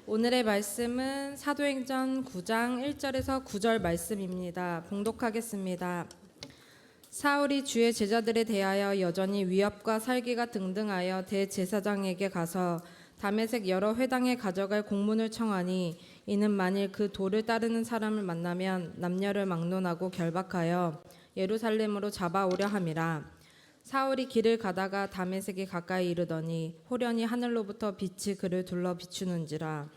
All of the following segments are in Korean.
오늘의 말씀은 사도행전 9장 1절에서 9절 말씀입니다. 봉독하겠습니다. 사울이 주의 제자들에 대하여 여전히 위협과 살기가 등등하여 대제사장에게 가서 다메섹 여러 회당에 가져갈 공문을 청하니 이는 만일 그 도를 따르는 사람을 만나면 남녀를 막론하고 결박하여 예루살렘으로 잡아오려 함이라. 사울이 길을 가다가 다메섹에 가까이 이르더니 호련히 하늘로부터 빛이 그를 둘러 비추는지라.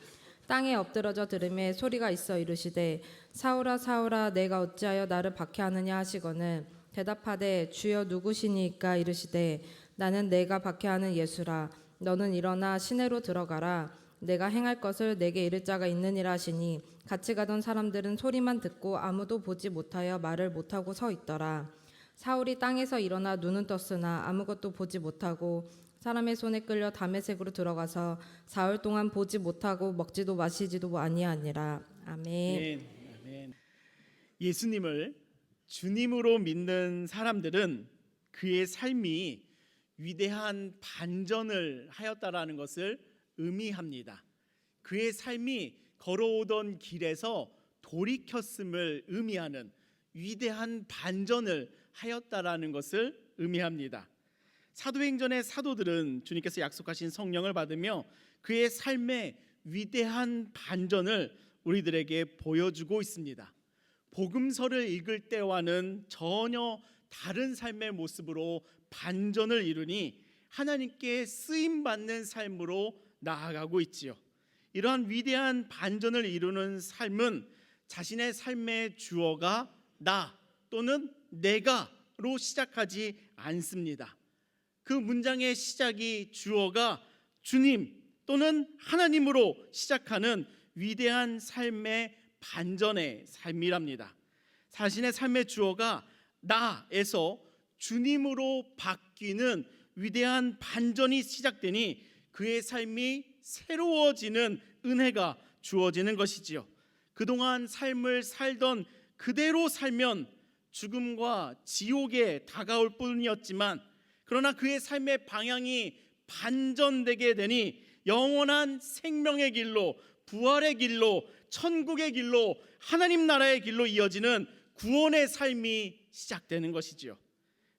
땅에 엎드러져 들음에 소리가 있어 이르시되 사울아 사울아 내가 어찌하여 나를 박해하느냐 하시거늘 대답하되 주여 누구시니까 이르시되 나는 내가 박해하는 예수라. 너는 일어나 시내로 들어가라. 내가 행할 것을 내게 이를 자가 있느니라 하시니 같이 가던 사람들은 소리만 듣고 아무도 보지 못하여 말을 못하고 서 있더라. 사울이 땅에서 일어나 눈은 떴으나 아무것도 보지 못하고 사람의 손에 끌려 다메섹으로 들어가서 사흘 동안 보지 못하고 먹지도 마시지도 아니하니라. 아멘. 아멘. 예수님을 주님으로 믿는 사람들은 그의 삶이 위대한 반전을 하였다라는 것을 의미합니다. 그의 삶이 걸어오던 길에서 돌이켰음을 의미하는 위대한 반전을 하였다라는 것을 의미합니다. 사도행전의 사도들은 주님께서 약속하신 성령을 받으며 그의 삶의 위대한 반전을 우리들에게 보여주고 있습니다. 복음서를 읽을 때와는 전혀 다른 삶의 모습으로 반전을 이루니 하나님께 쓰임받는 삶으로 나아가고 있지요. 이러한 위대한 반전을 이루는 삶은 자신의 삶의 주어가 나 또는 내가로 시작하지 않습니다. 그 문장의 시작이 주어가 주님 또는 하나님으로 시작하는 위대한 삶의 반전의 삶이랍니다. 자신의 삶의 주어가 나에서 주님으로 바뀌는 위대한 반전이 시작되니 그의 삶이 새로워지는 은혜가 주어지는 것이지요. 그동안 삶을 살던 그대로 살면 죽음과 지옥에 다가올 뿐이었지만 그러나 그의 삶의 방향이 반전되게 되니 영원한 생명의 길로, 부활의 길로, 천국의 길로, 하나님 나라의 길로 이어지는 구원의 삶이 시작되는 것이지요.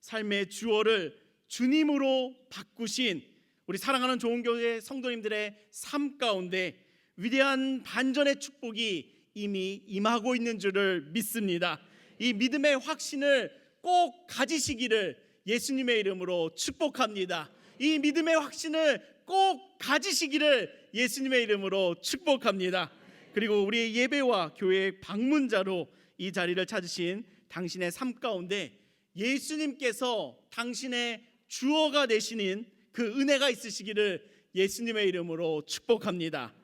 삶의 주어를 주님으로 바꾸신 우리 사랑하는 좋은교회 성도님들의 삶 가운데 위대한 반전의 축복이 이미 임하고 있는 줄을 믿습니다. 이 믿음의 확신을 꼭 가지시기를 예수님의 이름으로 축복합니다. 이 믿음의 확신을 꼭 가지시기를 예수님의 이름으로 축복합니다. 그리고 우리의 예배와 교회 방문자로 이 자리를 찾으신 당신의 삶 가운데 예수님께서 당신의 주어가 되시는 그 은혜가 있으시기를 예수님의 이름으로 축복합니다.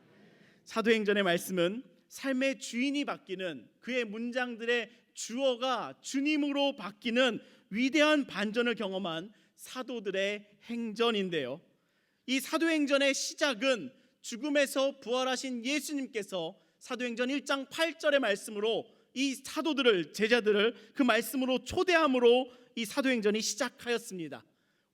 사도행전의 말씀은 삶의 주인이 바뀌는 그의 문장들의 주어가 주님으로 바뀌는 위대한 반전을 경험한 사도들의 행전인데요. 이 사도행전의 시작은 죽음에서 부활하신 예수님께서 사도행전 1장 8절의 말씀으로 이 사도들을, 제자들을 그 말씀으로 초대함으로 이 사도행전이 시작하였습니다.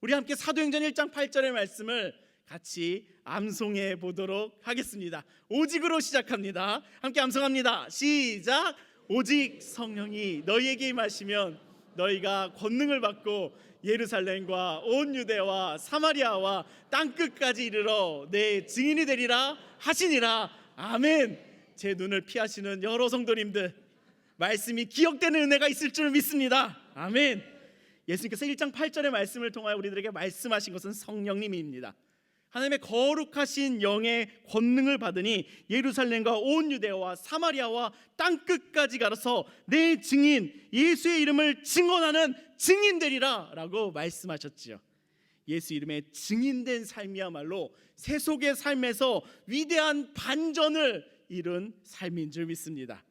우리 함께 사도행전 1장 8절의 말씀을 같이 암송해 보도록 하겠습니다. 오직으로 시작합니다. 함께 암송합니다. 시작. 오직 성령이 너희에게 임하시면 너희가 권능을 받고 예루살렘과 온 유대와 사마리아와 땅끝까지 이르러 내 증인이 되리라 하시니라. 아멘. 제 눈을 피하시는 여러 성도님들 말씀이 기억되는 은혜가 있을 줄 믿습니다. 아멘. 예수님께서 1장 8절의 말씀을 통하여 우리들에게 말씀하신 것은 성령님입니다. 하나님의 거룩하신 영의 권능을 받으니 예루살렘과 온 유대와 사마리아와 땅끝까지 가서 내 증인 예수의 이름을 증언하는 증인 되리라 라고 말씀하셨지요. 예수 이름의 증인된 삶이야말로 세속의 삶에서 위대한 반전을 이룬 삶인 줄 믿습니다.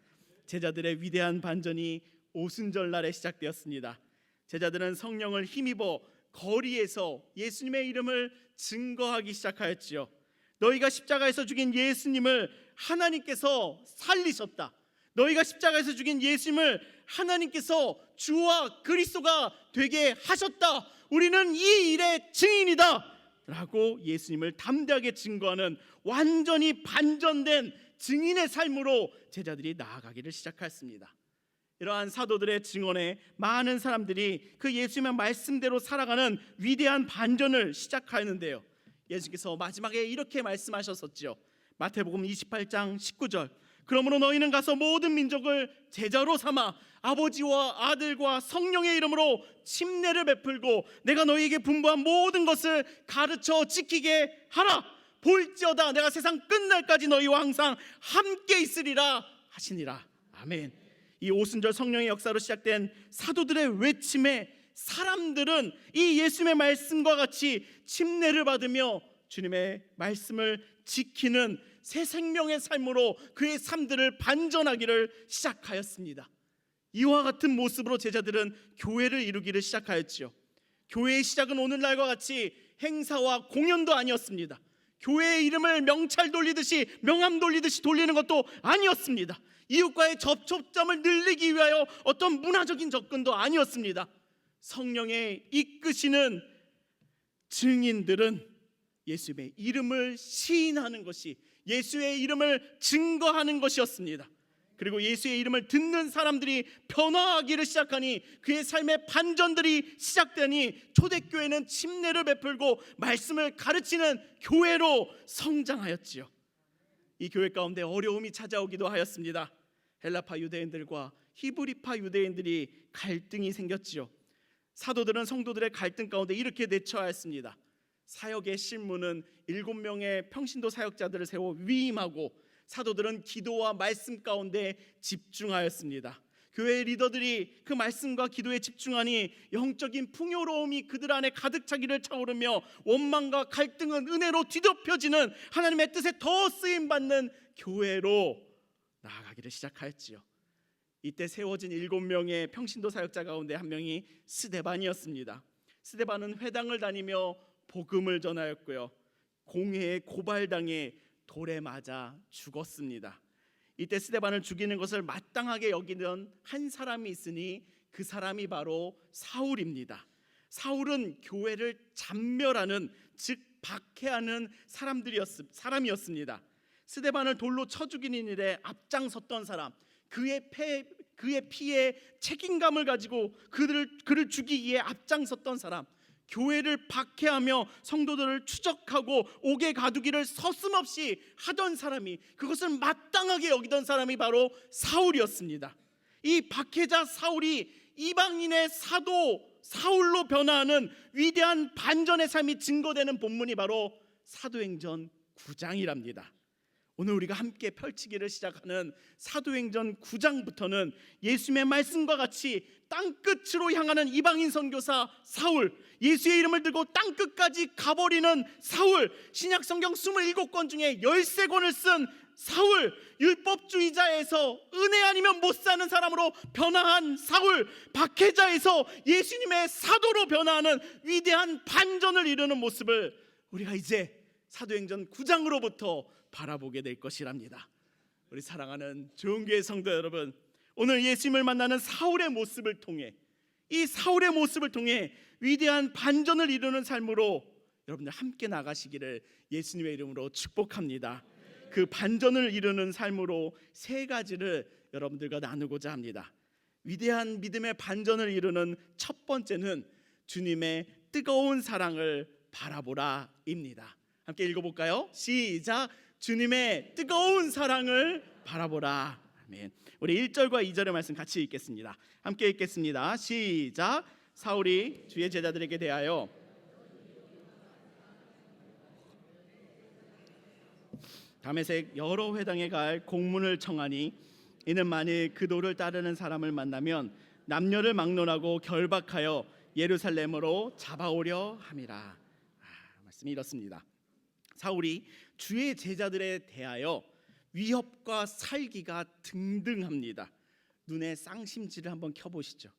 제자들의 위대한 반전이 오순절날에 시작되었습니다. 제자들은 성령을 힘입어 거리에서 예수님의 이름을 증거하기 시작하였지요. 너희가 십자가에서 죽인 예수님을 하나님께서 살리셨다. 너희가 십자가에서 죽인 예수님을 하나님께서 주와 그리스도가 되게 하셨다. 우리는 이 일의 증인이다 라고 예수님을 담대하게 증거하는 완전히 반전된 증인의 삶으로 제자들이 나아가기를 시작했습니다. 이러한 사도들의 증언에 많은 사람들이 그 예수님의 말씀대로 살아가는 위대한 반전을 시작하였는데요, 예수께서 마지막에 이렇게 말씀하셨었죠. 마태복음 28장 19절, 그러므로 너희는 가서 모든 민족을 제자로 삼아 아버지와 아들과 성령의 이름으로 침례를 베풀고 내가 너희에게 분부한 모든 것을 가르쳐 지키게 하라. 볼지어다 내가 세상 끝날까지 너희와 항상 함께 있으리라 하시니라. 아멘. 이 오순절 성령의 역사로 시작된 사도들의 외침에 사람들은 이 예수님의 말씀과 같이 침례를 받으며 주님의 말씀을 지키는 새 생명의 삶으로 그의 삶들을 반전하기를 시작하였습니다. 이와 같은 모습으로 제자들은 교회를 이루기를 시작하였죠. 교회의 시작은 오늘날과 같이 행사와 공연도 아니었습니다. 교회의 이름을 명찰 돌리듯이 명함 돌리듯이 돌리는 것도 아니었습니다. 이웃과의 접촉점을 늘리기 위하여 어떤 문화적인 접근도 아니었습니다. 성령의 이끄시는 증인들은 예수의 이름을 시인하는 것이, 예수의 이름을 증거하는 것이었습니다. 그리고 예수의 이름을 듣는 사람들이 변화하기를 시작하니 그의 삶의 반전들이 시작되니 초대교회는 침례를 베풀고 말씀을 가르치는 교회로 성장하였지요. 이 교회 가운데 어려움이 찾아오기도 하였습니다. 헬라파 유대인들과 히브리파 유대인들이 갈등이 생겼지요. 사도들은 성도들의 갈등 가운데 이렇게 대처하였습니다. 사역의 실무는 7명의 평신도 사역자들을 세워 위임하고 사도들은 기도와 말씀 가운데 집중하였습니다. 교회의 리더들이 그 말씀과 기도에 집중하니 영적인 풍요로움이 그들 안에 가득 차기를 차오르며 원망과 갈등은 은혜로 뒤덮여지는 하나님의 뜻에 더 쓰임받는 교회로 나아가기를 시작하였지요. 이때 세워진 7명의 평신도 사역자 가운데 한 명이 스데반이었습니다. 스데반은 회당을 다니며 복음을 전하였고요, 공회에 고발당해 돌에 맞아 죽었습니다. 이때 스데반을 죽이는 것을 마땅하게 여기던 한 사람이 있으니 그 사람이 바로 사울입니다. 사울은 교회를 잠멸하는, 즉 박해하는 사람이었습니다. 스데반을 돌로 쳐 죽이는 일에 앞장섰던 사람, 그의 피에 책임감을 가지고 그를 죽이기에 앞장섰던 사람, 교회를 박해하며 성도들을 추적하고 옥에 가두기를 서슴없이 하던 사람이, 그것을 마땅하게 여기던 사람이 바로 사울이었습니다. 이 박해자 사울이 이방인의 사도 사울로 변화하는 위대한 반전의 삶이 증거되는 본문이 바로 사도행전 9장이랍니다. 오늘 우리가 함께 펼치기를 시작하는 사도행전 9장부터는 예수님의 말씀과 같이 땅끝으로 향하는 이방인 선교사 사울, 예수의 이름을 들고 땅끝까지 가버리는 사울, 신약성경 27권 중에 13권을 쓴 사울, 율법주의자에서 은혜 아니면 못 사는 사람으로 변화한 사울, 박해자에서 예수님의 사도로 변화하는 위대한 반전을 이루는 모습을 우리가 이제 사도행전 9장으로부터 바라보게 될 것이랍니다. 우리 사랑하는 좋은교회 성도 여러분, 오늘 예수님을 만나는 사울의 모습을 통해, 이 사울의 모습을 통해 위대한 반전을 이루는 삶으로 여러분들 함께 나가시기를 예수님의 이름으로 축복합니다. 그 반전을 이루는 삶으로 세 가지를 여러분들과 나누고자 합니다. 위대한 믿음의 반전을 이루는 첫 번째는 주님의 뜨거운 사랑을 바라보라입니다. 함께 읽어볼까요? 시작. 주님의 뜨거운 사랑을 바라보라. 아멘. 우리 1절과 2절의 말씀 같이 읽겠습니다. 함께 읽겠습니다. 시작. 사울이 주의 제자들에게 대하여 다메섹 여러 회당에 갈 공문을 청하니 이는 만일 그 도를 따르는 사람을 만나면 남녀를 막론하고 결박하여 예루살렘으로 잡아오려 함이라. 말씀이 이렇습니다. 사울이 주의 제자들에 대하여 위협과 살기가 등등합니다. 눈에 쌍심지를 한번 켜보시죠.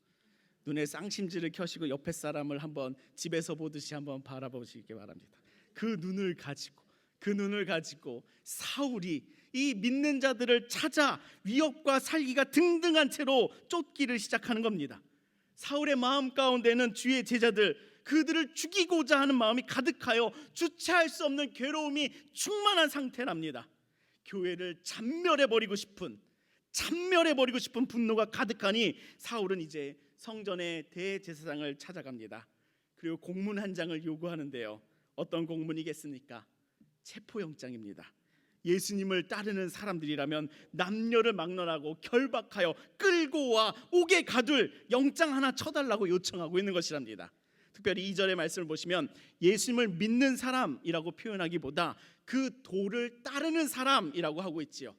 눈에 쌍심지를 켜시고 옆에 사람을 한번 집에서 보듯이 한번 바라보시기 바랍니다. 그 눈을 가지고 사울이 이 믿는 자들을 찾아 위협과 살기가 등등한 채로 쫓기를 시작하는 겁니다. 사울의 마음 가운데는 주의 제자들, 그들을 죽이고자 하는 마음이 가득하여 주체할 수 없는 괴로움이 충만한 상태랍니다. 교회를 잔멸해버리고 싶은 분노가 가득하니 사울은 이제 성전의 대제사장을 찾아갑니다. 그리고 공문 한 장을 요구하는데요. 어떤 공문이겠습니까? 체포영장입니다. 예수님을 따르는 사람들이라면 남녀를 막론하고 결박하여 끌고 와 옥에 가둘 영장 하나 쳐달라고 요청하고 있는 것이랍니다. 특별히 2절의 말씀을 보시면 예수님을 믿는 사람이라고 표현하기보다 그 도를 따르는 사람이라고 하고 있지요.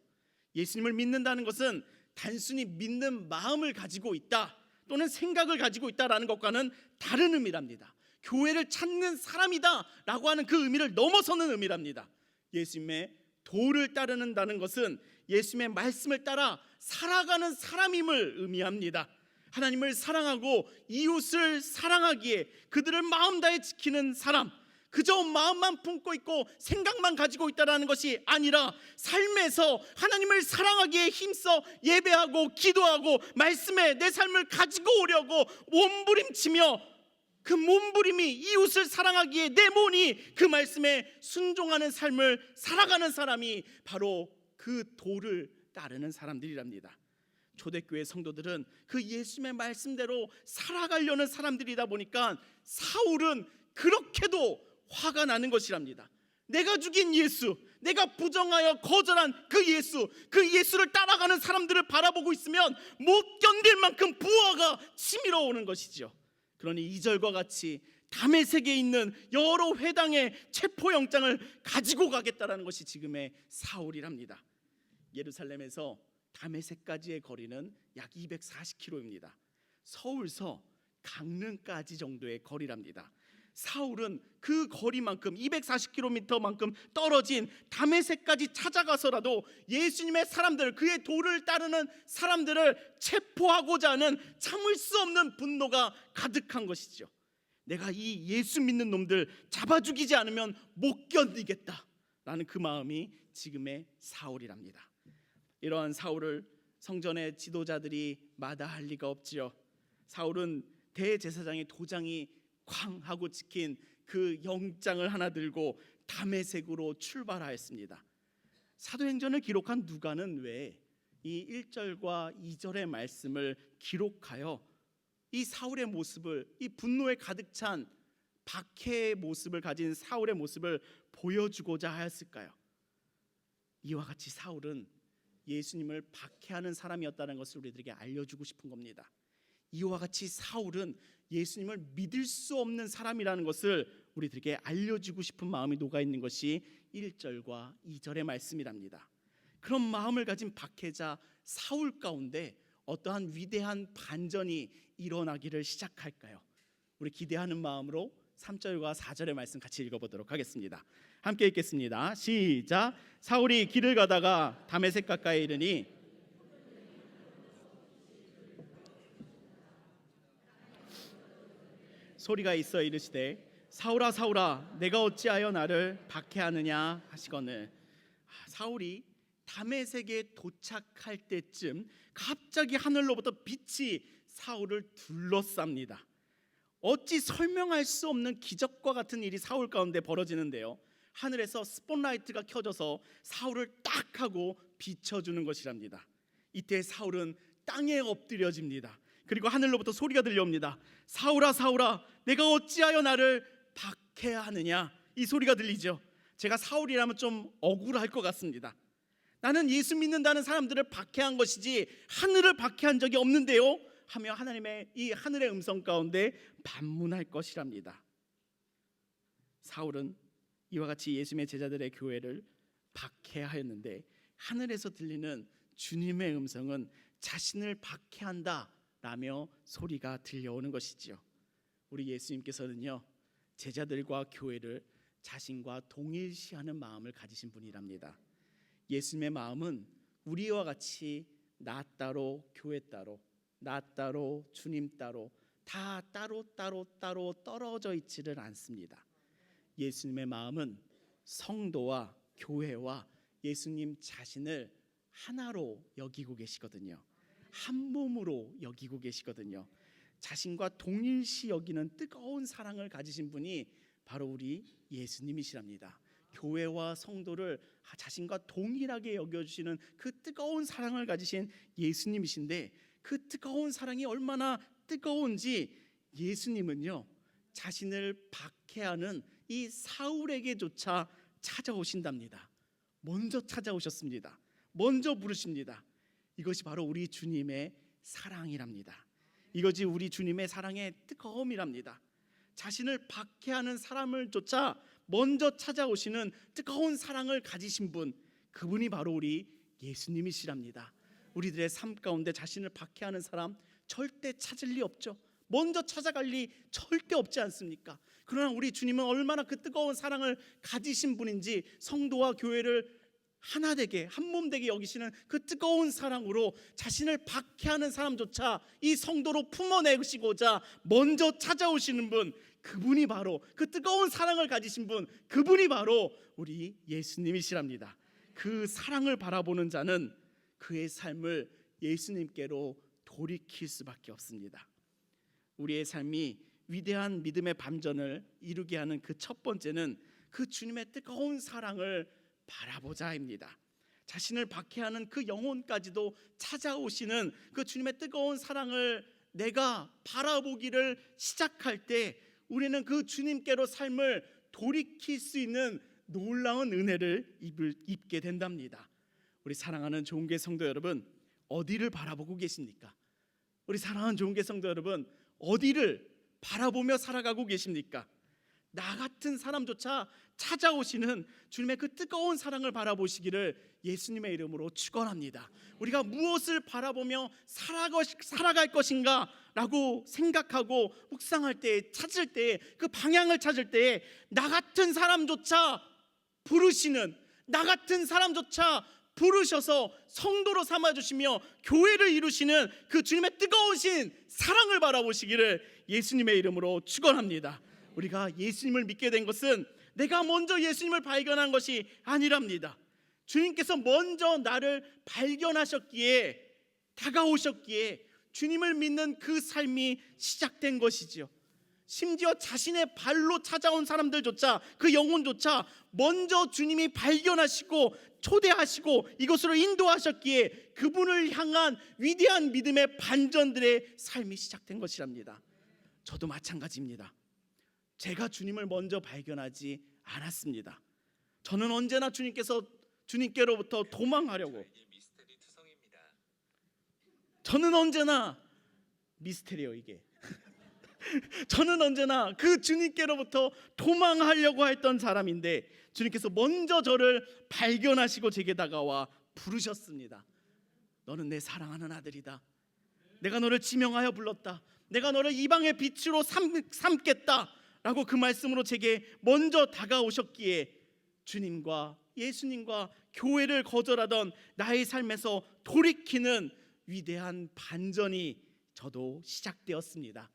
예수님을 믿는다는 것은 단순히 믿는 마음을 가지고 있다 또는 생각을 가지고 있다라는 것과는 다른 의미랍니다. 교회를 찾는 사람이다 라고 하는 그 의미를 넘어서는 의미랍니다. 예수님의 도를 따르는다는 것은 예수님의 말씀을 따라 살아가는 사람임을 의미합니다. 하나님을 사랑하고 이웃을 사랑하기에 그들을 마음 다해 지키는 사람, 그저 마음만 품고 있고 생각만 가지고 있다는 것이 아니라 삶에서 하나님을 사랑하기에 힘써 예배하고 기도하고 말씀에 내 삶을 가지고 오려고 몸부림치며 그 몸부림이 이웃을 사랑하기에 내 몸이 그 말씀에 순종하는 삶을 살아가는 사람이 바로 그 도를 따르는 사람들이랍니다. 초대교회 성도들은 그 예수님의 말씀대로 살아가려는 사람들이다 보니까 사울은 그렇게도 화가 나는 것이랍니다. 내가 죽인 예수, 내가 부정하여 거절한 그 예수를 따라가는 사람들을 바라보고 있으면 못 견딜 만큼 부하가 치밀어 오는 것이죠. 그러니 2절과 같이 다메섹에 있는 여러 회당의 체포영장을 가지고 가겠다라는 것이 지금의 사울이랍니다. 예루살렘에서 다메섹까지의 거리는 약 240km입니다. 서울서 강릉까지 정도의 거리랍니다. 사울은 그 거리만큼 240km만큼 떨어진 다메섹까지 찾아가서라도 예수님의 사람들, 그의 도를 따르는 사람들을 체포하고자 하는 참을 수 없는 분노가 가득한 것이죠. 내가 이 예수 믿는 놈들 잡아 죽이지 않으면 못 견디겠다라는 그 마음이 지금의 사울이랍니다. 이러한 사울을 성전의 지도자들이 마다할 리가 없지요. 사울은 대제사장의 도장이 쾅 하고 찍힌 그 영장을 하나 들고 다메섹으로 출발하였습니다. 사도행전을 기록한 누가는 왜 이 1절과 2절의 말씀을 기록하여 이 사울의 모습을, 이 분노에 가득 찬 박해의 모습을 가진 사울의 모습을 보여주고자 하였을까요? 이와 같이 사울은 예수님을 박해하는 사람이었다는 것을 우리들에게 알려주고 싶은 겁니다. 이와 같이 사울은 예수님을 믿을 수 없는 사람이라는 것을 우리들에게 알려주고 싶은 마음이 녹아있는 것이 1절과 2절의 말씀이랍니다. 그런 마음을 가진 박해자 사울 가운데 어떠한 위대한 반전이 일어나기를 시작할까요? 우리 기대하는 마음으로 3절과 4절의 말씀 같이 읽어보도록 하겠습니다. 함께 읽겠습니다. 시작. 사울이 길을 가다가 다메섹 가까이 이르니 소리가 있어 이르시되 사울아 사울아 내가 어찌하여 나를 박해하느냐 하시거늘. 사울이 다메섹에 도착할 때쯤 갑자기 하늘로부터 빛이 사울을 둘러쌉니다. 어찌 설명할 수 없는 기적과 같은 일이 사울 가운데 벌어지는데요. 하늘에서 스포트라이트가 켜져서 사울을 딱 하고 비춰주는 것이랍니다. 이때 사울은 땅에 엎드려집니다. 그리고 하늘로부터 소리가 들려옵니다. 사울아 사울아 내가 어찌하여 나를 박해하느냐. 이 소리가 들리죠. 제가 사울이라면 좀 억울할 것 같습니다. 나는 예수 믿는다는 사람들을 박해한 것이지 하늘을 박해한 적이 없는데요 하며 하나님의 이 하늘의 음성 가운데 반문할 것이랍니다. 사울은 이와 같이 예수님의 제자들의 교회를 박해하였는데 하늘에서 들리는 주님의 음성은 자신을 박해한다 라며 소리가 들려오는 것이지요. 우리 예수님께서는요 제자들과 교회를 자신과 동일시하는 마음을 가지신 분이랍니다. 예수님의 마음은 우리와 같이 나 따로 교회 따로 나 따로 주님 따로 다 따로 떨어져 있지를 않습니다. 예수님의 마음은 성도와 교회와 예수님 자신을 하나로 여기고 계시거든요. 한 몸으로 여기고 계시거든요. 자신과 동일시 여기는 뜨거운 사랑을 가지신 분이 바로 우리 예수님이시랍니다. 교회와 성도를 자신과 동일하게 여겨주시는 그 뜨거운 사랑을 가지신 예수님이신데, 그 뜨거운 사랑이 얼마나 뜨거운지 예수님은요 자신을 박해하는 이 사울에게조차 찾아오신답니다. 먼저 찾아오셨습니다. 먼저 부르십니다. 이것이 바로 우리 주님의 사랑이랍니다. 이것이 우리 주님의 사랑의 뜨거움이랍니다. 자신을 박해하는 사람을 조차 먼저 찾아오시는 뜨거운 사랑을 가지신 분, 그분이 바로 우리 예수님이시랍니다. 우리들의 삶 가운데 자신을 박해하는 사람 절대 찾을 리 없죠. 먼저 찾아갈 리 절대 없지 않습니까? 그러나 우리 주님은 얼마나 그 뜨거운 사랑을 가지신 분인지 성도와 교회를 하나 되게, 한 몸 되게 여기시는 그 뜨거운 사랑으로 자신을 박해하는 사람조차 이 성도로 품어내시고자 먼저 찾아오시는 분, 그분이 바로, 그 뜨거운 사랑을 가지신 분, 그분이 바로 우리 예수님이시랍니다. 그 사랑을 바라보는 자는 그의 삶을 예수님께로 돌이킬 수밖에 없습니다. 우리의 삶이 위대한 믿음의 반전을 이루게 하는 그 첫 번째는 그 주님의 뜨거운 사랑을 바라보자입니다. 자신을 박해하는 그 영혼까지도 찾아오시는 그 주님의 뜨거운 사랑을 내가 바라보기를 시작할 때 우리는 그 주님께로 삶을 돌이킬 수 있는 놀라운 은혜를 입게 된답니다. 우리 사랑하는 좋은교회 성도 여러분, 어디를 바라보고 계십니까? 우리 사랑하는 좋은교회 성도 여러분, 어디를 바라보며 살아가고 계십니까? 나 같은 사람조차 찾아오시는 주님의 그 뜨거운 사랑을 바라보시기를 예수님의 이름으로 축원합니다. 우리가 무엇을 바라보며 살아갈 것인가 라고 생각하고 묵상할 때, 찾을 때, 그 방향을 찾을 때 나 같은 사람조차 부르시는, 나 같은 사람조차 부르셔서 성도로 삼아주시며 교회를 이루시는 그 주님의 뜨거우신 사랑을 바라보시기를 예수님의 이름으로 축원합니다. 우리가 예수님을 믿게 된 것은 내가 먼저 예수님을 발견한 것이 아니랍니다. 주님께서 먼저 나를 발견하셨기에, 다가오셨기에 주님을 믿는 그 삶이 시작된 것이지요. 심지어 자신의 발로 찾아온 사람들조차, 그 영혼조차 먼저 주님이 발견하시고 초대하시고 이곳으로 인도하셨기에 그분을 향한 위대한 믿음의 반전들의 삶이 시작된 것이랍니다. 저도 마찬가지입니다. 제가 주님을 먼저 발견하지 않았습니다. 저는 언제나 주님께로부터 도망하려고, 저는 언제나 미스테리요 이게 저는 언제나 그 주님께로부터 도망하려고 했던 사람인데 주님께서 먼저 저를 발견하시고 제게 다가와 부르셨습니다. 너는 내 사랑하는 아들이다. 내가 너를 지명하여 불렀다. 내가 너를 이방의 빛으로 삼겠다 라고 그 말씀으로 제게 먼저 다가오셨기에 주님과 예수님과 교회를 거절하던 나의 삶에서 돌이키는 위대한 반전이 저도 시작되었습니다.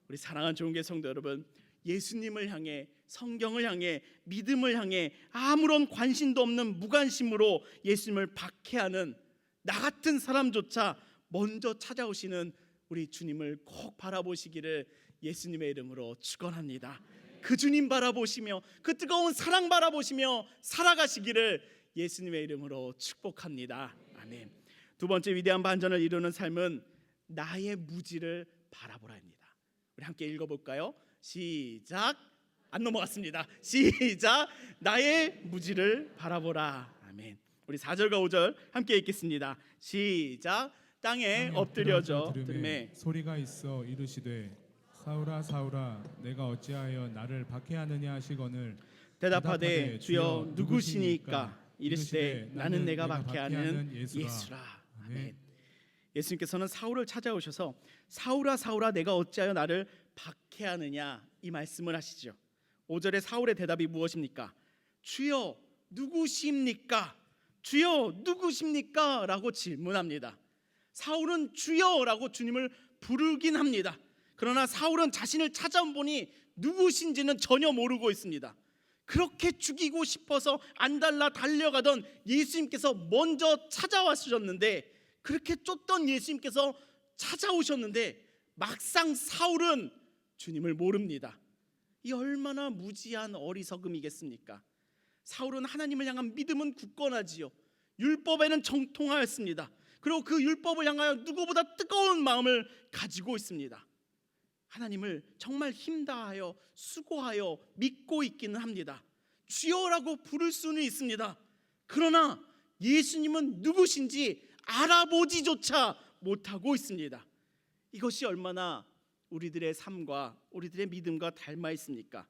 우리 사랑하는 좋은교회 성도 여러분, 예수님을 향해, 성경을 향해, 믿음을 향해 아무런 관심도 없는 무관심으로 예수님을 박해하는 나 같은 사람조차 먼저 찾아오시는 우리 주님을 꼭 바라보시기를 예수님의 이름으로 축원합니다. 그 주님 바라보시며 그 뜨거운 사랑 바라보시며 살아가시기를 예수님의 이름으로 축복합니다. 아멘. 두 번째 위대한 반전을 이루는 삶은 나의 무지를 바라보라입니다. 우리 함께 읽어볼까요? 시작. 안 넘어갔습니다. 시작. 나의 무지를 바라보라. 아멘. 우리 4절과 5절 함께 읽겠습니다. 시작. 땅에 엎드려져 들음에 소리가 있어 이르시되 사울아 사울아 내가 어찌하여 나를 박해하느냐 하시거늘 대답하되 주여 누구시니까? 이르시되 나는 내가 박해하는 예수라. 아멘. 예수님께서는 사울을 찾아오셔서 사울아 사울아 내가 어찌하여 나를 박해하느냐 이 말씀을 하시죠. 5절에 사울의 대답이 무엇입니까? 주여 누구십니까? 주여 누구십니까? 라고 질문합니다. 사울은 주여라고 주님을 부르긴 합니다. 그러나 사울은 자신을 찾아온 분이 누구신지는 전혀 모르고 있습니다. 그렇게 죽이고 싶어서 안달나 달려가던 예수님께서 먼저 찾아와주셨는데, 그렇게 쫓던 예수님께서 찾아오셨는데 막상 사울은 주님을 모릅니다. 이 얼마나 무지한 어리석음이겠습니까? 사울은 하나님을 향한 믿음은 굳건하지요. 율법에는 정통하였습니다. 그리고 그 율법을 향하여 누구보다 뜨거운 마음을 가지고 있습니다. 하나님을 정말 힘다하여 수고하여 믿고 있기는 합니다. 주여라고 부를 수는 있습니다. 그러나 예수님은 누구신지 알아보지조차 못하고 있습니다. 이것이 얼마나 우리들의 삶과 우리들의 믿음과 닮아 있습니까?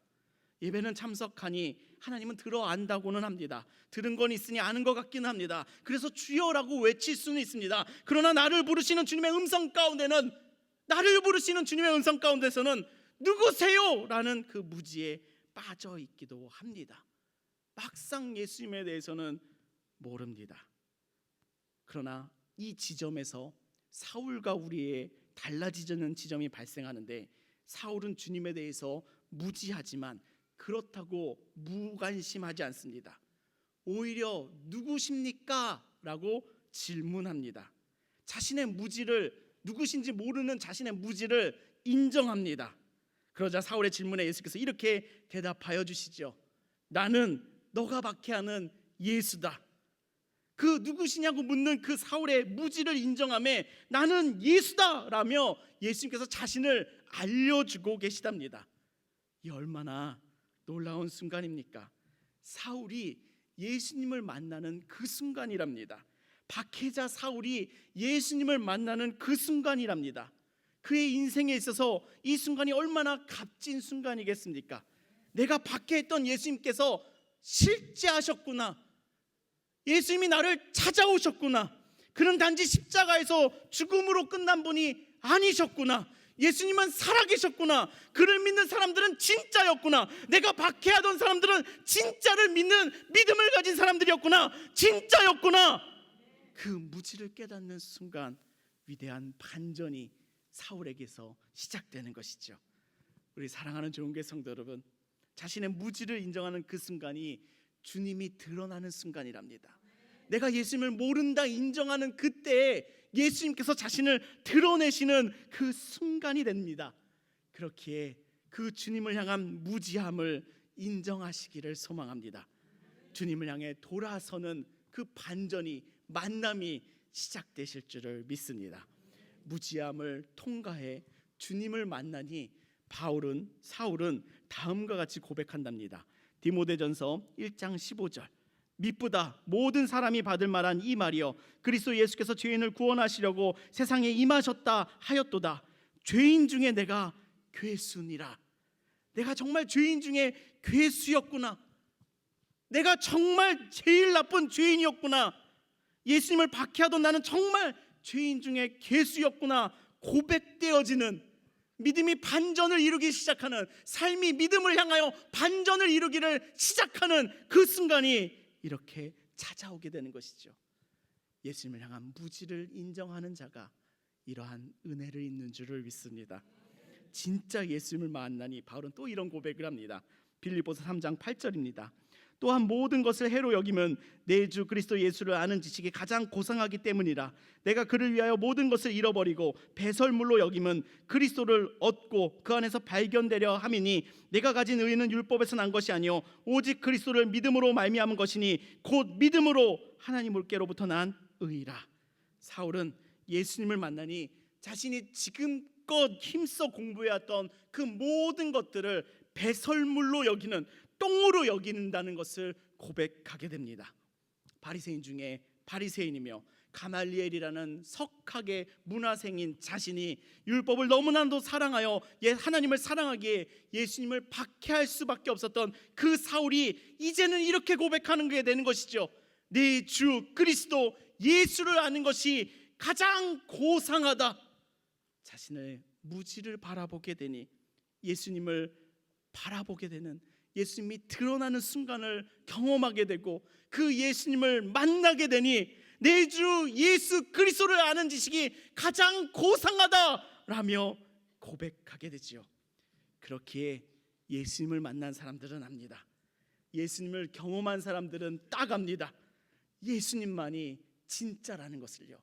예배는 참석하니 하나님은 들어 안다고는 합니다. 들은 건 있으니 아는 것 같기는 합니다. 그래서 주여라고 외칠 수는 있습니다. 그러나 나를 부르시는 주님의 음성 가운데는, 나를 부르시는 주님의 음성 가운데서는 누구세요? 라는 그 무지에 빠져 있기도 합니다. 막상 예수님에 대해서는 모릅니다. 그러나 이 지점에서 사울과 우리의 달라지는 지점이 발생하는데, 사울은 주님에 대해서 무지하지만 그렇다고 무관심하지 않습니다. 오히려 누구십니까? 라고 질문합니다. 자신의 무지를, 누구신지 모르는 자신의 무지를 인정합니다. 그러자 사울의 질문에 예수께서 이렇게 대답하여 주시죠. 나는 너가 박해하는 예수다. 그 누구시냐고 묻는 그 사울의 무지를 인정함에 나는 예수다 라며 예수님께서 자신을 알려주고 계시답니다. 이 얼마나 놀라운 순간입니까? 사울이 예수님을 만나는 그 순간이랍니다. 박해자 사울이 예수님을 만나는 그 순간이랍니다. 그의 인생에 있어서 이 순간이 얼마나 값진 순간이겠습니까? 내가 박해했던 예수님께서 실제하셨구나. 예수님이 나를 찾아오셨구나. 그는 단지 십자가에서 죽음으로 끝난 분이 아니셨구나. 예수님은 살아계셨구나. 그를 믿는 사람들은 진짜였구나. 내가 박해하던 사람들은 진짜를 믿는 믿음을 가진 사람들이었구나. 진짜였구나. 그 무지를 깨닫는 순간 위대한 반전이 사울에게서 시작되는 것이죠. 우리 사랑하는 좋은교회 성도 여러분, 자신의 무지를 인정하는 그 순간이 주님이 드러나는 순간이랍니다. 내가 예수님을 모른다 인정하는 그때에 예수님께서 자신을 드러내시는 그 순간이 됩니다. 그렇기에 그 주님을 향한 무지함을 인정하시기를 소망합니다. 주님을 향해 돌아서는 그 반전이, 만남이 시작되실 줄을 믿습니다. 무지함을 통과해 주님을 만나니 사울은 다음과 같이 고백한답니다. 디모데전서 1장 15절. 미쁘다 모든 사람이 받을 만한 이 말이여, 그리스도 예수께서 죄인을 구원하시려고 세상에 임하셨다 하였도다. 죄인 중에 내가 괴수니라. 내가 정말 죄인 중에 괴수였구나. 내가 정말 제일 나쁜 죄인이었구나. 예수님을 박해하던 나는 정말 죄인 중에 괴수였구나 고백되어지는, 믿음이 반전을 이루기 시작하는, 삶이 믿음을 향하여 반전을 이루기를 시작하는 그 순간이 이렇게 찾아오게 되는 것이죠. 예수님을 향한 무지를 인정하는 자가 이러한 은혜를 있는 줄을 믿습니다. 진짜 예수님을 만나니 바울은 또 이런 고백을 합니다. 빌립보서 3장 8절입니다. 또한 모든 것을 해로 여기면 내 주 그리스도 예수를 아는 지식이 가장 고상하기 때문이라. 내가 그를 위하여 모든 것을 잃어버리고 배설물로 여기면 그리스도를 얻고 그 안에서 발견되려 함이니, 내가 가진 의는 율법에서 난 것이 아니요 오직 그리스도를 믿음으로 말미암은 것이니 곧 믿음으로 하나님께로부터 난 의라. 사울은 예수님을 만나니 자신이 지금껏 힘써 공부해왔던 그 모든 것들을 배설물로 여기는, 똥으로 여긴다는 것을 고백하게 됩니다. 바리새인 중에 바리새인이며 가말리엘이라는 석학의 문화생인 자신이 율법을 너무나도 사랑하여 하나님을 사랑하기에 예수님을 박해할 수밖에 없었던 그 사울이 이제는 이렇게 고백하는 게 되는 것이죠. 내 주 그리스도 예수를 아는 것이 가장 고상하다. 자신의 무지를 바라보게 되니, 예수님을 바라보게 되는, 예수님이 드러나는 순간을 경험하게 되고 그 예수님을 만나게 되니 내 주 예수 그리스도를 아는 지식이 가장 고상하다라며 고백하게 되지요. 그렇기에 예수님을 만난 사람들은 압니다. 예수님을 경험한 사람들은 딱 압니다. 예수님만이 진짜라는 것을요,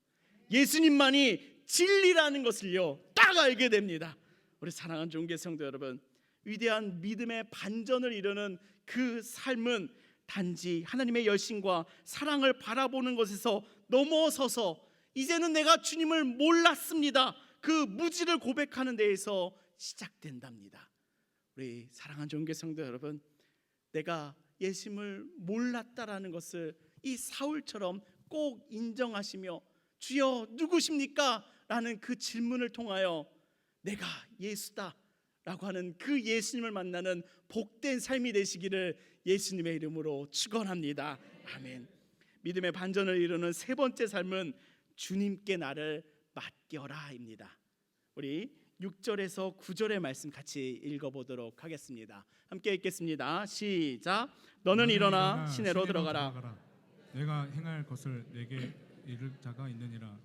예수님만이 진리라는 것을요 딱 딱 알게 됩니다. 우리 사랑하는 종교 성도 여러분, 위대한 믿음의 반전을 이루는 그 삶은 단지 하나님의 열심과 사랑을 바라보는 것에서 넘어서서 이제는 내가 주님을 몰랐습니다, 그 무지를 고백하는 데에서 시작된답니다. 우리 사랑하는 종교 성도 여러분, 내가 예수님을 몰랐다라는 것을 이 사울처럼 꼭 인정하시며 주여 누구십니까? 라는 그 질문을 통하여 내가 예수다 라고 하는 그 예수님을 만나는 복된 삶이 되시기를 예수님의 이름으로 축원합니다. 아멘. 믿음의 반전을 이루는 세 번째 삶은 주님께 나를 맡겨라입니다. 우리 6절에서 9절의 말씀 같이 읽어보도록 하겠습니다. 함께 읽겠습니다. 시작. 너는 일어나 시내로 들어가라. 내가 행할 것을 내게 이를 자가 있느니라.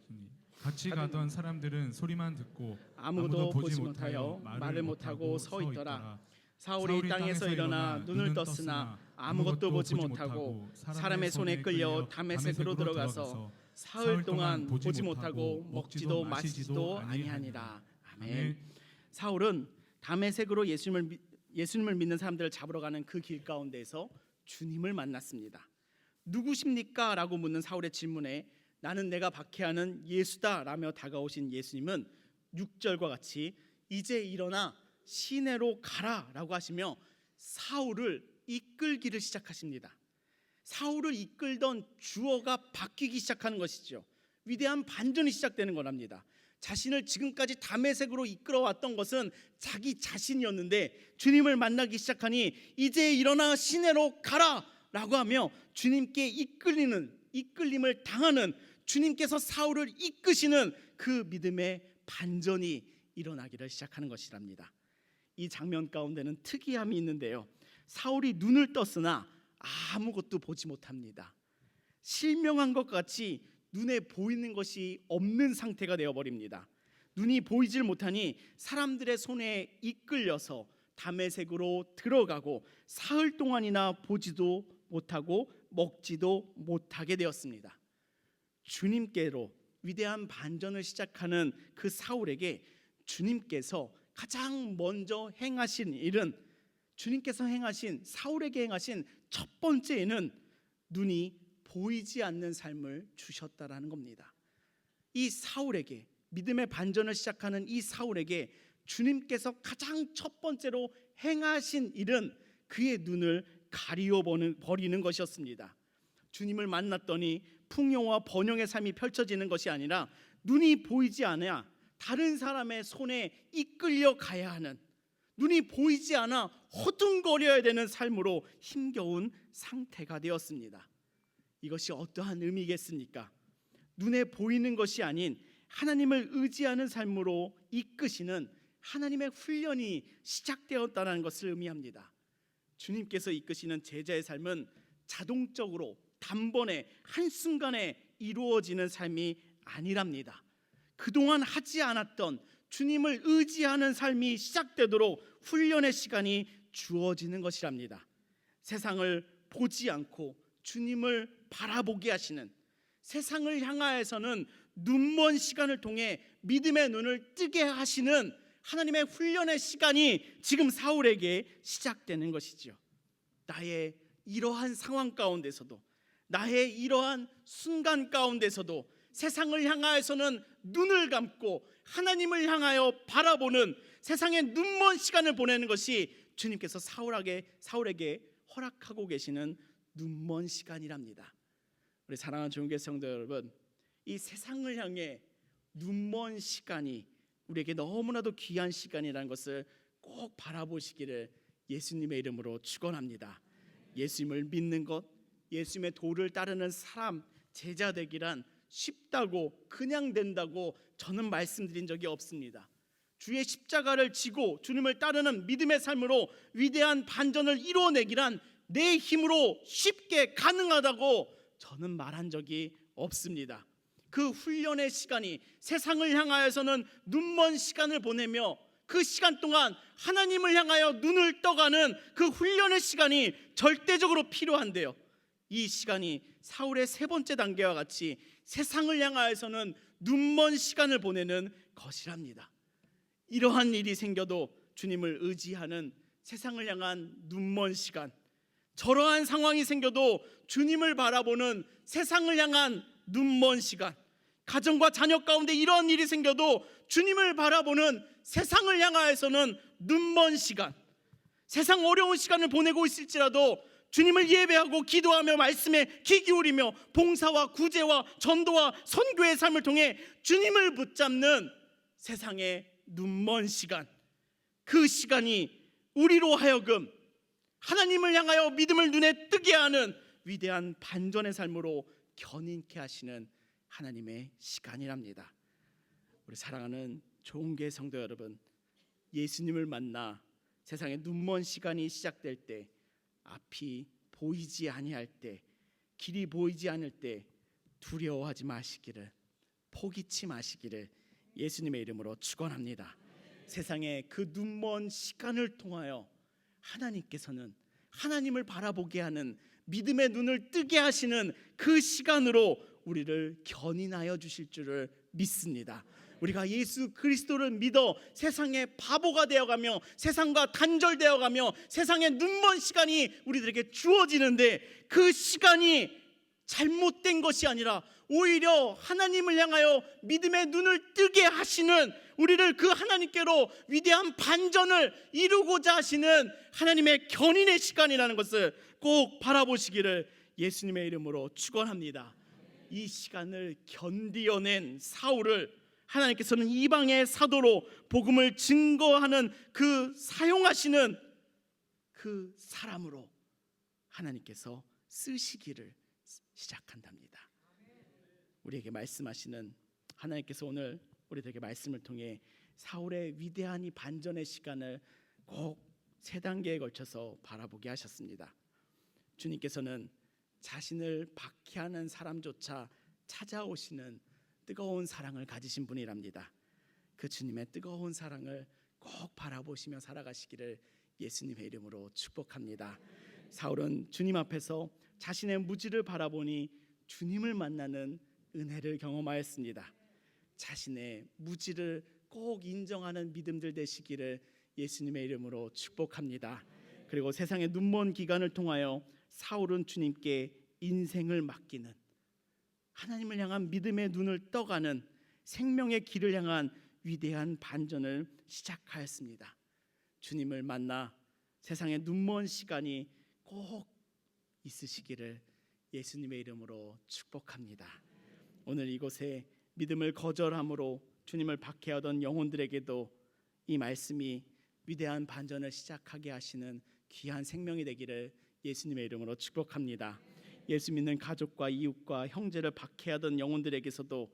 같이 가던 사람들은 소리만 듣고 아무도 보지 못하여 말을 못하고 서 있더라. 사울이 땅에서 일어나 눈을 떴으나 아무것도 보지 못하고 사람의 손에 끌려 다메섹으로 들어가서 사흘 동안 보지 못하고 먹지도 마시지도 아니하니라. 아멘. 사울은 다메섹으로 예수님을 믿는 사람들을 잡으러 가는 그 길 가운데에서 주님을 만났습니다. 누구십니까? 라고 묻는 사울의 질문에 나는 내가 박해하는 예수다 라며 다가오신 예수님은 6절과 같이 이제 일어나 시내로 가라 라고 하시며 사울을 이끌기를 시작하십니다. 사울을 이끌던 주어가 바뀌기 시작하는 것이죠. 위대한 반전이 시작되는 거랍니다. 자신을 지금까지 다메섹으로 이끌어왔던 것은 자기 자신이었는데 주님을 만나기 시작하니 이제 일어나 시내로 가라 라고 하며 주님께 이끌림을 당하는, 주님께서 사울을 이끄시는 그 믿음의 반전이 일어나기를 시작하는 것이랍니다. 이 장면 가운데는 특이함이 있는데요, 사울이 눈을 떴으나 아무것도 보지 못합니다. 실명한 것 같이 눈에 보이는 것이 없는 상태가 되어버립니다. 눈이 보이질 못하니 사람들의 손에 이끌려서 다메섹으로 들어가고 사흘 동안이나 보지도 못하고 먹지도 못하게 되었습니다. 주님께로 위대한 반전을 시작하는 그 사울에게 주님께서 가장 먼저 행하신 일은, 주님께서 행하신, 사울에게 행하신 첫 번째는 눈이 보이지 않는 삶을 주셨다라는 겁니다. 이 사울에게, 믿음의 반전을 시작하는 이 사울에게 주님께서 가장 첫 번째로 행하신 일은 그의 눈을 가리워 버리는 것이었습니다. 주님을 만났더니 풍요와 번영의 삶이 펼쳐지는 것이 아니라 눈이 보이지 않아 다른 사람의 손에 이끌려 가야 하는, 눈이 보이지 않아 허둥거려야 되는 삶으로 힘겨운 상태가 되었습니다. 이것이 어떠한 의미겠습니까? 눈에 보이는 것이 아닌 하나님을 의지하는 삶으로 이끄시는 하나님의 훈련이 시작되었다는 것을 의미합니다. 주님께서 이끄시는 제자의 삶은 자동적으로 단번에 한순간에 이루어지는 삶이 아니랍니다. 그동안 하지 않았던 주님을 의지하는 삶이 시작되도록 훈련의 시간이 주어지는 것이랍니다. 세상을 보지 않고 주님을 바라보게 하시는, 세상을 향하여서는 눈먼 시간을 통해 믿음의 눈을 뜨게 하시는 하나님의 훈련의 시간이 지금 사울에게 시작되는 것이죠. 나의 이러한 상황 가운데서도, 나의 이러한 순간 가운데서도 세상을 향하여서는 눈을 감고 하나님을 향하여 바라보는 세상의 눈먼 시간을 보내는 것이 주님께서 사울에게 허락하고 계시는 눈먼 시간이랍니다. 우리 사랑하는 종교 성도 여러분, 이 세상을 향해 눈먼 시간이 우리에게 너무나도 귀한 시간이라는 것을 꼭 바라보시기를 예수님의 이름으로 축원합니다. 예수님을 믿는 것, 예수님의 도를 따르는 사람, 제자 되기란 쉽다고, 그냥 된다고 저는 말씀드린 적이 없습니다. 주의 십자가를 지고 주님을 따르는 믿음의 삶으로 위대한 반전을 이루어내기란 내 힘으로 쉽게 가능하다고 저는 말한 적이 없습니다. 그 훈련의 시간이, 세상을 향하여서는 눈먼 시간을 보내며 그 시간 동안 하나님을 향하여 눈을 떠가는 그 훈련의 시간이 절대적으로 필요한데요, 이 시간이 사울의 세 번째 단계와 같이 세상을 향하여서는 눈먼 시간을 보내는 것이랍니다. 이러한 일이 생겨도 주님을 의지하는 세상을 향한 눈먼 시간, 저러한 상황이 생겨도 주님을 바라보는 세상을 향한 눈먼 시간, 가정과 자녀 가운데 이런 일이 생겨도 주님을 바라보는 세상을 향하여서는 눈먼 시간, 세상 어려운 시간을 보내고 있을지라도 주님을 예배하고 기도하며 말씀에 귀 기울이며 봉사와 구제와 전도와 선교의 삶을 통해 주님을 붙잡는 세상의 눈먼 시간, 그 시간이 우리로 하여금 하나님을 향하여 믿음을 눈에 뜨게 하는 위대한 반전의 삶으로 견인케 하시는 하나님의 시간이랍니다. 우리 사랑하는 좋은교회 성도 여러분, 예수님을 만나 세상의 눈먼 시간이 시작될 때, 앞이 보이지 아니할 때, 길이 보이지 않을 때 두려워하지 마시기를, 포기치 마시기를 예수님의 이름으로 축원합니다. 세상의 그 눈먼 시간을 통하여 하나님께서는 하나님을 바라보게 하는, 믿음의 눈을 뜨게 하시는 그 시간으로 우리를 견인하여 주실 줄을 믿습니다. 우리가 예수 그리스도를 믿어 세상의 바보가 되어가며 세상과 단절되어가며 세상의 눈먼 시간이 우리들에게 주어지는데, 그 시간이 잘못된 것이 아니라 오히려 하나님을 향하여 믿음의 눈을 뜨게 하시는, 우리를 그 하나님께로 위대한 반전을 이루고자 하시는 하나님의 견인의 시간이라는 것을 꼭 바라보시기를 예수님의 이름으로 축원합니다. 이 시간을 견디어낸 사울을 하나님께서는 이방의 사도로 복음을 증거하는 그 사용하시는 그 사람으로 하나님께서 쓰시기를 시작한답니다. 우리에게 말씀하시는 하나님께서 오늘 우리들에게 말씀을 통해 사울의 위대한 이 반전의 시간을 꼭 3단계에 걸쳐서 바라보게 하셨습니다. 주님께서는 자신을 박해하는 사람조차 찾아오시는 뜨거운 사랑을 가지신 분이랍니다. 그 주님의 뜨거운 사랑을 꼭 바라보시며 살아가시기를 예수님의 이름으로 축복합니다. 사울은 주님 앞에서 자신의 무지를 바라보니 주님을 만나는 은혜를 경험하였습니다. 자신의 무지를 꼭 인정하는 믿음들 되시기를 예수님의 이름으로 축복합니다. 그리고 세상의 눈먼 기간을 통하여 사울은 주님께 인생을 맡기는, 하나님을 향한 믿음의 눈을 떠가는 생명의 길을 향한 위대한 반전을 시작하였습니다. 주님을 만나 세상의 눈먼 시간이 꼭 있으시기를 예수님의 이름으로 축복합니다. 오늘 이곳에 믿음을 거절함으로 주님을 박해하던 영혼들에게도 이 말씀이 위대한 반전을 시작하게 하시는 귀한 생명이 되기를 예수님의 이름으로 축복합니다. 예수 믿는 가족과 이웃과 형제를 박해하던 영혼들에게서도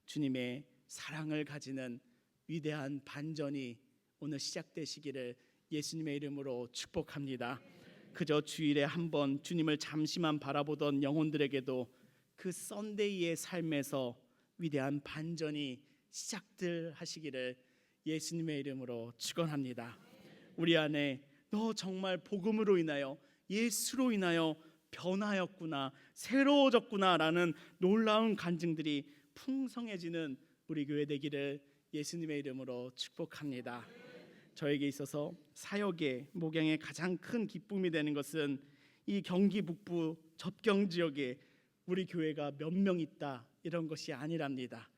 주님의 사랑을 가지는 위대한 반전이 오늘 시작되시기를 예수님의 이름으로 축복합니다. 그저 주일에 한번 주님을 잠시만 바라보던 영혼들에게도 그 썬데이의 삶에서 위대한 반전이 시작들 하시기를 예수님의 이름으로 축원합니다. 우리 안에 너 정말 복음으로 인하여, 예수로 인하여 변하였구나, 새로워졌구나 라는 놀라운 간증들이 풍성해지는 우리 교회 되기를 예수님의 이름으로 축복합니다. 저에게 있어서 사역의 목양의 가장 큰 기쁨이 되는 것은 이 경기 북부 접경 지역에 우리 교회가 몇 명 있다 이런 것이 아니랍니다.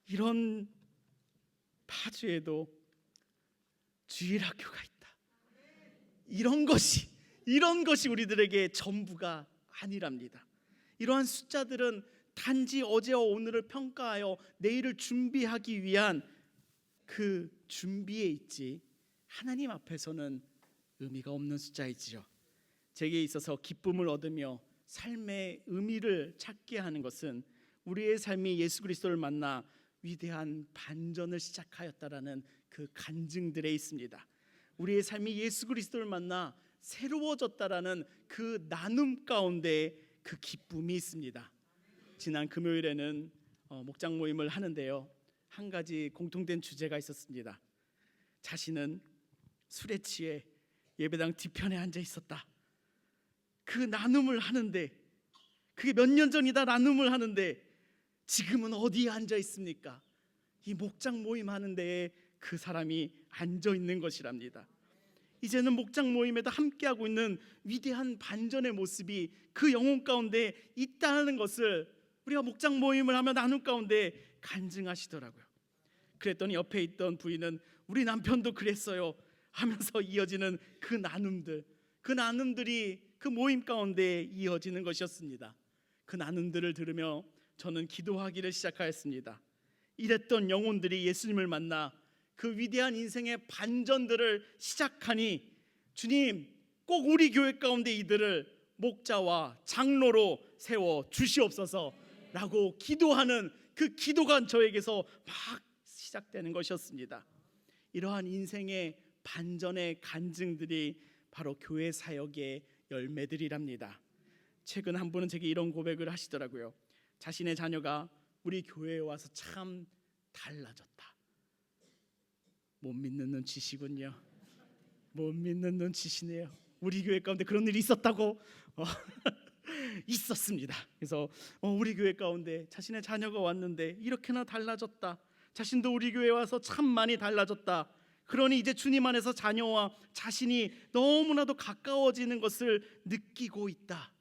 이런 파주에도 주일학교가 있다, 이런 것이 우리들에게 전부가 아니랍니다. 이러한 숫자들은 단지 어제와 오늘을 평가하여 내일을 준비하기 위한 그 준비에 있지, 하나님 앞에서는 의미가 없는 숫자이지요. 제게 있어서 기쁨을 얻으며 삶의 의미를 찾게 하는 것은 우리의 삶이 예수 그리스도를 만나 위대한 반전을 시작하였다라는 그 간증들에 있습니다. 우리의 삶이 예수 그리스도를 만나 새로워졌다라는 그 나눔 가운데 그 기쁨이 있습니다. 지난 금요일에는 목장 모임을 하는데요, 한 가지 공통된 주제가 있었습니다. 자신은 술에 취해 예배당 뒤편에 앉아 있었다. 그 나눔을 하는데, 그게 몇 년 전이다 나눔을 하는데 지금은 어디에 앉아 있습니까? 이 목장 모임 하는 데에 그 사람이 앉아 있는 것이랍니다. 이제는 목장 모임에도 함께하고 있는 위대한 반전의 모습이 그 영혼 가운데 있다는 것을 우리가 목장 모임을 하며 나눈 가운데 간증하시더라고요. 그랬더니 옆에 있던 부인은 우리 남편도 그랬어요 하면서 이어지는 그 나눔들이 그 모임 가운데 이어지는 것이었습니다. 그 나눔들을 들으며 저는 기도하기를 시작하였습니다. 이랬던 영혼들이 예수님을 만나 그 위대한 인생의 반전들을 시작하니 주님 꼭 우리 교회 가운데 이들을 목자와 장로로 세워 주시옵소서라고 기도하는 그 기도가 저에게서 막 시작되는 것이었습니다. 이러한 인생의 반전의 간증들이 바로 교회 사역의 열매들이랍니다. 최근 한 분은 제게 이런 고백을 하시더라고요. 자신의 자녀가 우리 교회에 와서 참 달라졌다. 못 믿는 눈치시군요. 못 믿는 눈치시네요. 우리 교회 가운데 그런 일이 있었다고? 있었습니다. 그래서 우리 교회 가운데 자신의 자녀가 왔는데 이렇게나 달라졌다. 자신도 우리 교회에 와서 참 많이 달라졌다. 그러니 이제 주님 안에서 자녀와 자신이 너무나도 가까워지는 것을 느끼고 있다.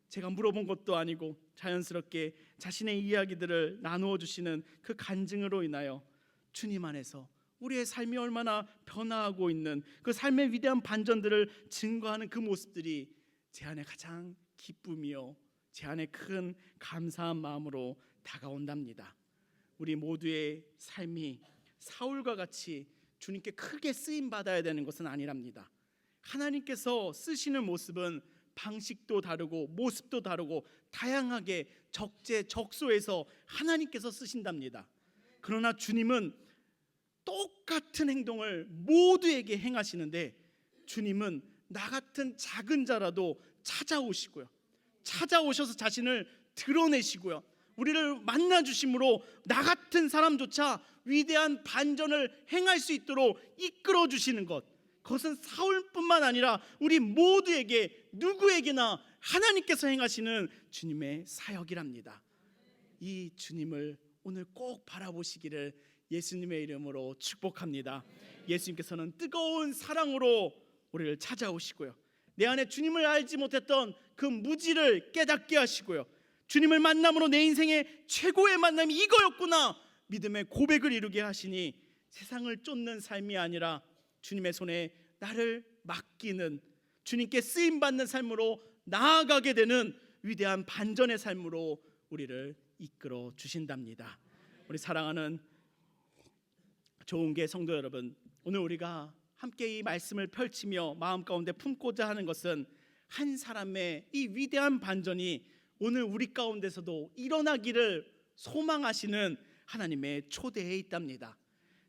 제가 물어본 것도 아니고 자연스럽게 자신의 이야기들을 나누어 주시는 그 간증으로 인하여 주님 안에서 우리의 삶이 얼마나 변화하고 있는 그 삶의 위대한 반전들을 증거하는 그 모습들이 제 안에 가장 기쁨이요 제 안에 큰 감사한 마음으로 다가온답니다. 우리 모두의 삶이 사울과 같이 주님께 크게 쓰임 받아야 되는 것은 아니랍니다. 하나님께서 쓰시는 모습은 방식도 다르고 모습도 다르고 다양하게 적재적소에서 하나님께서 쓰신답니다. 그러나 주님은 똑같은 행동을 모두에게 행하시는데 주님은 나 같은 작은 자라도 찾아오시고요, 찾아오셔서 자신을 드러내시고요, 우리를 만나 주심으로 나 같은 사람조차 위대한 반전을 행할 수 있도록 이끌어 주시는 것, 그것은 사울뿐만 아니라 우리 모두에게 누구에게나 하나님께서 행하시는 주님의 사역이랍니다. 이 주님을 오늘 꼭 바라보시기를 예수님의 이름으로 축복합니다. 예수님께서는 뜨거운 사랑으로 우리를 찾아오시고요, 내 안에 주님을 알지 못했던 그 무지를 깨닫게 하시고요, 주님을 만남으로 내 인생의 최고의 만남이 이거였구나 믿음의 고백을 이루게 하시니 세상을 쫓는 삶이 아니라 주님의 손에 나를 맡기는, 주님께 쓰임받는 삶으로 나아가게 되는 위대한 반전의 삶으로 우리를 이끌어 주신답니다. 우리 사랑하는 좋은교회 성도 여러분, 오늘 우리가 함께 이 말씀을 펼치며 마음 가운데 품고자 하는 것은 한 사람의 이 위대한 반전이 오늘 우리 가운데서도 일어나기를 소망하시는 하나님의 초대에 있답니다.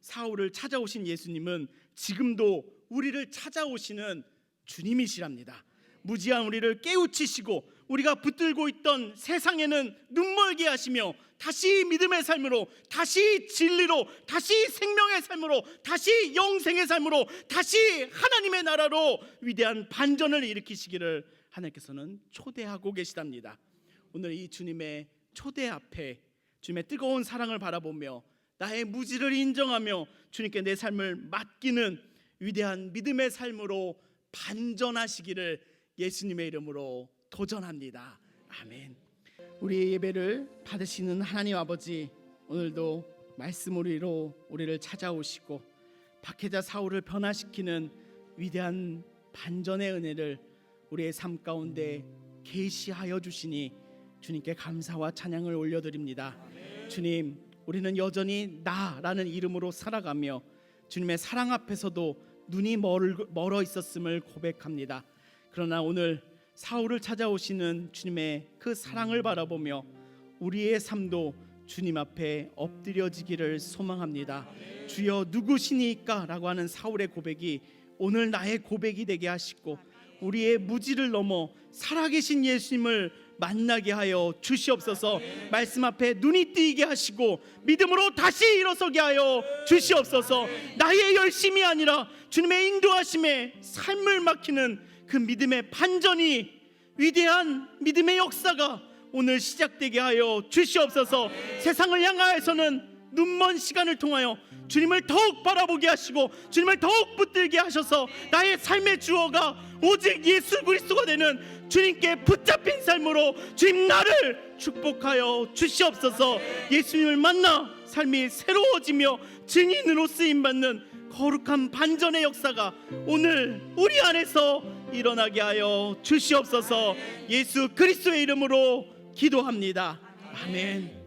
사울을 찾아오신 예수님은 지금도 우리를 찾아오시는 주님이시랍니다. 무지한 우리를 깨우치시고 우리가 붙들고 있던 세상에는 눈멀게 하시며 다시 믿음의 삶으로, 다시 진리로, 다시 생명의 삶으로, 다시 영생의 삶으로, 다시 하나님의 나라로 위대한 반전을 일으키시기를 하나님께서는 초대하고 계시답니다. 오늘 이 주님의 초대 앞에 주님의 뜨거운 사랑을 바라보며 나의 무지를 인정하며 주님께 내 삶을 맡기는 위대한 믿음의 삶으로 반전하시기를 예수님의 이름으로 도전합니다. 아멘. 우리의 예배를 받으시는 하나님 아버지, 오늘도 말씀으로 우리를 찾아오시고 박해자 사울을 변화시키는 위대한 반전의 은혜를 우리의 삶 가운데 계시하여 주시니 주님께 감사와 찬양을 올려드립니다. 주님, 우리는 여전히 나라는 이름으로 살아가며 주님의 사랑 앞에서도 눈이 멀어 있었음을 고백합니다. 그러나 오늘 사울을 찾아오시는 주님의 그 사랑을 바라보며 우리의 삶도 주님 앞에 엎드려지기를 소망합니다. 주여 누구시니까? 라고 하는 사울의 고백이 오늘 나의 고백이 되게 하시고 우리의 무지를 넘어 살아계신 예수님을 만나게 하여 주시옵소서. 말씀 앞에 눈이 뜨이게 하시고 믿음으로 다시 일어서게 하여 주시옵소서. 나의 열심이 아니라 주님의 인도하심에 삶을 맡기는 그 믿음의 반전이, 위대한 믿음의 역사가 오늘 시작되게 하여 주시옵소서. 세상을 향하여서는 눈먼 시간을 통하여 주님을 더욱 바라보게 하시고 주님을 더욱 붙들게 하셔서 나의 삶의 주어가 오직 예수 그리스도가 되는 주님께 붙잡힌 삶으로 주님 나를 축복하여 주시옵소서. 예수님을 만나 삶이 새로워지며 증인으로 쓰임받는 거룩한 반전의 역사가 오늘 우리 안에서 일어나게 하여 주시옵소서. 예수 그리스도의 이름으로 기도합니다. 아멘.